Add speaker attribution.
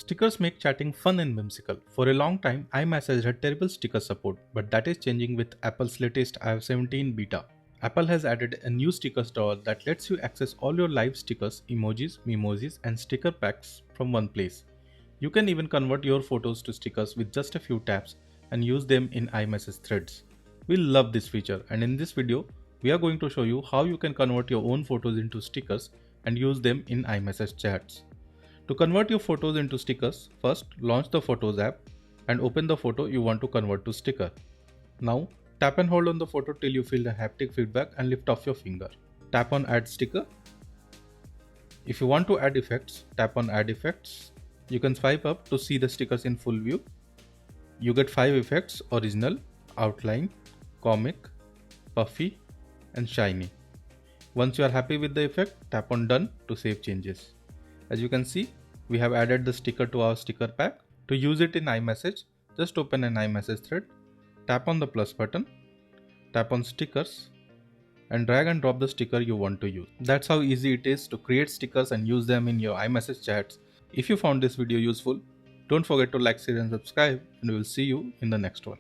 Speaker 1: Stickers make chatting fun and whimsical. For a long time, iMessage had terrible sticker support, but that is changing with Apple's latest iOS 17 beta. Apple has added a new sticker store that lets you access all your live stickers, emojis, memojis, and sticker packs from one place. You can even convert your photos to stickers with just a few taps and use them in iMessage threads. We love this feature, and in this video, we are going to show you how you can convert your own photos into stickers and use them in iMessage chats. To convert your photos into stickers, first launch the Photos app and open the photo you want to convert to sticker. Now tap and hold on the photo till you feel the haptic feedback and lift off your finger. Tap on Add Sticker. If you want to add effects, tap on Add Effects. You can swipe up to see the stickers in full view. You get 5 effects: Original, Outline, Comic, Puffy and Shiny. Once you are happy with the effect, tap on Done to save changes. As you can see, we have added the sticker to our sticker pack. To use it in iMessage, just open an iMessage thread, tap on the plus button, tap on Stickers, and drag and drop the sticker you want to use. That's how easy it is to create stickers and use them in your iMessage chats. If you found this video useful, don't forget to like, share and subscribe, and we will see you in the next one.